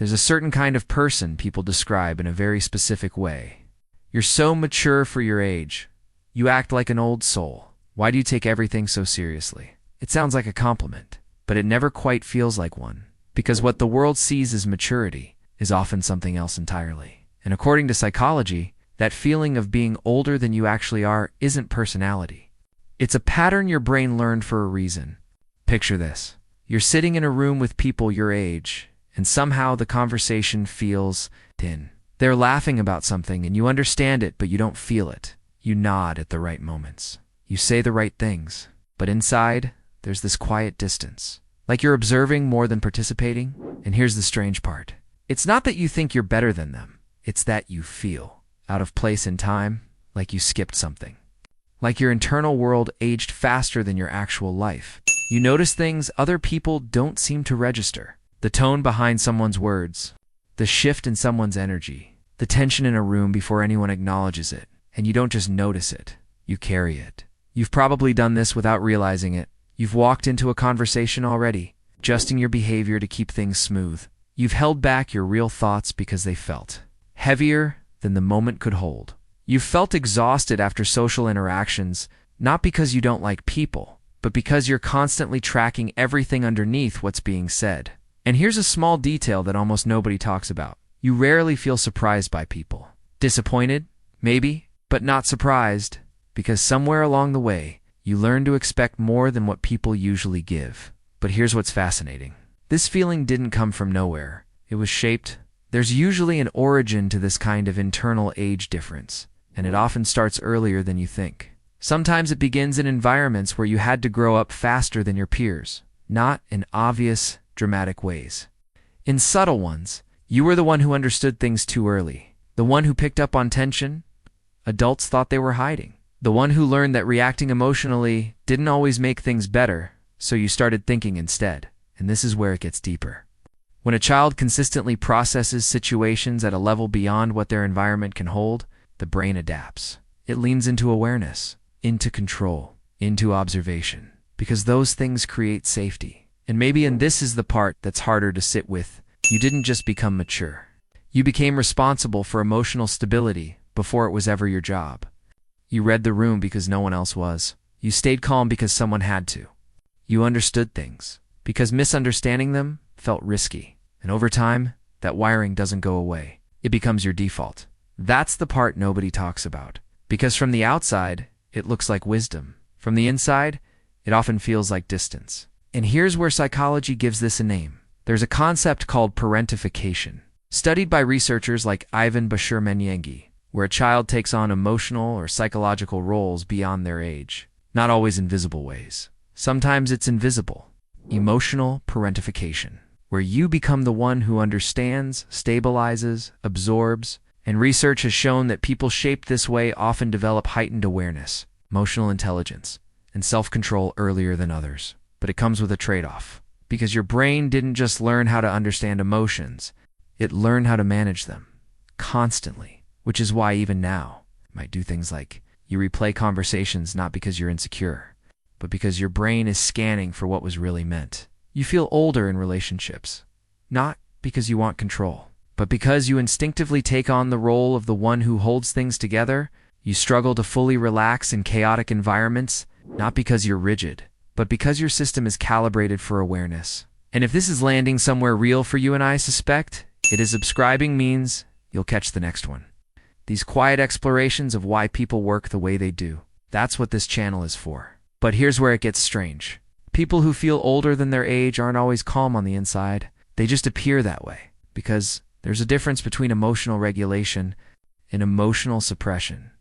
There's a certain kind of person people describe in a very specific way. You're so mature for your age. You act like an old soul. Why do you take everything so seriously? It sounds like a compliment, but it never quite feels like one. Because what the world sees as maturity is often something else entirely. And according to psychology, that feeling of being older than you actually are isn't personality. It's a pattern your brain learned for a reason. Picture this. You're sitting in a room with people your age, and somehow the conversation feels thin. They're laughing about something and you understand it, but you don't feel it. You nod at the right moments. You say the right things. But inside, there's this quiet distance. Like you're observing more than participating. And here's the strange part. It's not that you think you're better than them. It's that you feel out of place in time, like you skipped something. Like your internal world aged faster than your actual life. You notice things other people don't seem to register. The tone behind someone's words, the shift in someone's energy, the tension in a room before anyone acknowledges it. And you don't just notice it, you carry it. You've probably done this without realizing it. You've walked into a conversation already, adjusting your behavior to keep things smooth. You've held back your real thoughts because they felt heavier than the moment could hold. You've felt exhausted after social interactions, not because you don't like people, but because you're constantly tracking everything underneath what's being said. And here's a small detail that almost nobody talks about. You rarely feel surprised by people. Disappointed? Maybe, but not surprised, because somewhere along the way, you learn to expect more than what people usually give. But here's what's fascinating. This feeling didn't come from nowhere. It was shaped. There's usually an origin to this kind of internal age difference, and it often starts earlier than you think. Sometimes it begins in environments where you had to grow up faster than your peers, not in obvious, dramatic ways. In subtle ones, you were the one who understood things too early, the one who picked up on tension adults thought they were hiding, the one who learned that reacting emotionally didn't always make things better, so you started thinking instead. And this is where it gets deeper. When a child consistently processes situations at a level beyond what their environment can hold, the brain adapts. It leans into awareness, into control, into observation, because those things create safety. And this is the part that's harder to sit with. You didn't just become mature. You became responsible for emotional stability before it was ever your job. You read the room because no one else was. You stayed calm because someone had to. You understood things because misunderstanding them felt risky. And over time, that wiring doesn't go away. It becomes your default. That's the part nobody talks about. Because from the outside, it looks like wisdom. From the inside, it often feels like distance. And here's where psychology gives this a name. There's a concept called parentification, studied by researchers like Ivan Bashir-Menyengi, where a child takes on emotional or psychological roles beyond their age. Not always in visible ways. Sometimes it's invisible. Emotional parentification, where you become the one who understands, stabilizes, absorbs, and research has shown that people shaped this way often develop heightened awareness, emotional intelligence, and self-control earlier than others. But it comes with a trade-off, because your brain didn't just learn how to understand emotions, it learned how to manage them, constantly, which is why even now, you might do things like you replay conversations not because you're insecure, but because your brain is scanning for what was really meant. You feel older in relationships, not because you want control, but because you instinctively take on the role of the one who holds things together. You struggle to fully relax in chaotic environments, not because you're rigid, but because your system is calibrated for awareness. And if this is landing somewhere real for you and I suspect, it is subscribing means you'll catch the next one. These quiet explorations of why people work the way they do. That's what this channel is for. But here's where it gets strange. People who feel older than their age aren't always calm on the inside. They just appear that way. Because there's a difference between emotional regulation and emotional suppression.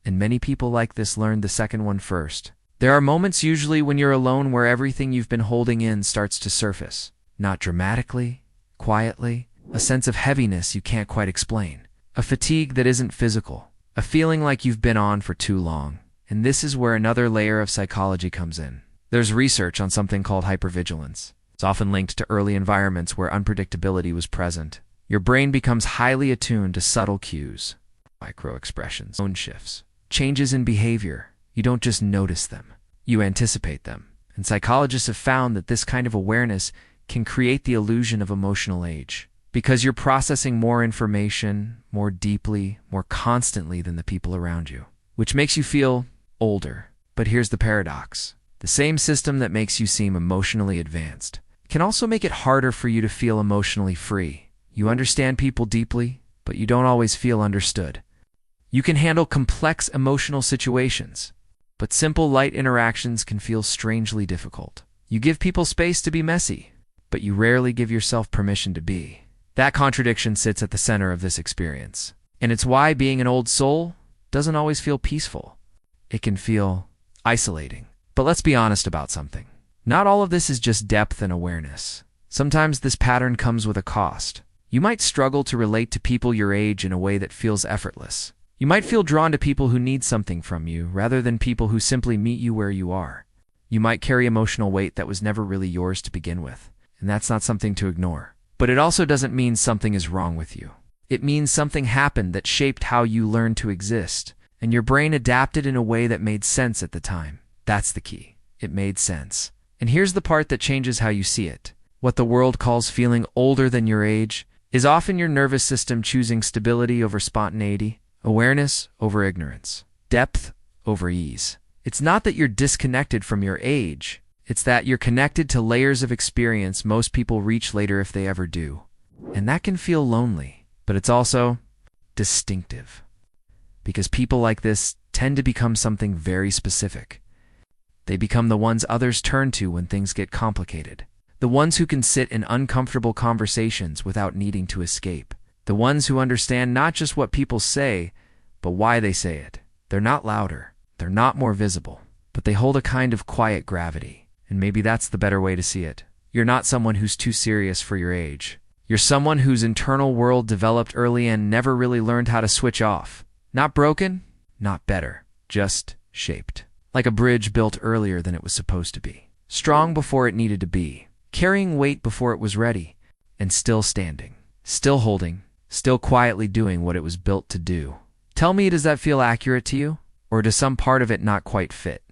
And many people like this learned the second one first. There are moments usually when you're alone where everything you've been holding in starts to surface. Not dramatically, quietly, a sense of heaviness you can't quite explain. A fatigue that isn't physical. A feeling like you've been on for too long. And this is where another layer of psychology comes in. There's research on something called hypervigilance. It's often linked to early environments where unpredictability was present. Your brain becomes highly attuned to subtle cues, micro-expressions, tone shifts, changes in behavior. You don't just notice them, you anticipate them. And psychologists have found that this kind of awareness can create the illusion of emotional age. because you're processing more information, more deeply, more constantly than the people around you, which makes you feel older. But here's the paradox. The same system that makes you seem emotionally advanced can also make it harder for you to feel emotionally free. You understand people deeply, but you don't always feel understood. You can handle complex emotional situations, but simple, light interactions can feel strangely difficult. You give people space to be messy, but you rarely give yourself permission to be. That contradiction sits at the center of this experience, and it's why being an old soul doesn't always feel peaceful. It can feel isolating. But let's be honest about something. Not all of this is just depth and awareness. Sometimes this pattern comes with a cost. You might struggle to relate to people your age in a way that feels effortless. You might feel drawn to people who need something from you rather than people who simply meet you where you are. You might carry emotional weight that was never really yours to begin with, and that's not something to ignore. But it also doesn't mean something is wrong with you. It means something happened that shaped how you learned to exist, and your brain adapted in a way that made sense at the time. That's the key. It made sense. And here's the part that changes how you see it. What the world calls feeling older than your age is often your nervous system choosing stability over spontaneity, awareness over ignorance, depth over ease. It's not that you're disconnected from your age. It's that you're connected to layers of experience most people reach later if they ever do. And that can feel lonely, but it's also distinctive. Because people like this tend to become something very specific. They become the ones others turn to when things get complicated. The ones who can sit in uncomfortable conversations without needing to escape. The ones who understand not just what people say, but why they say it. They're not louder. They're not more visible. But they hold a kind of quiet gravity. And maybe that's the better way to see it. You're not someone who's too serious for your age. You're someone whose internal world developed early and never really learned how to switch off. Not broken, not better, just shaped. Like a bridge built earlier than it was supposed to be. Strong before it needed to be. Carrying weight before it was ready. And still standing. Still holding. Still quietly doing what it was built to do. Tell me, does that feel accurate to you? Or does some part of it not quite fit?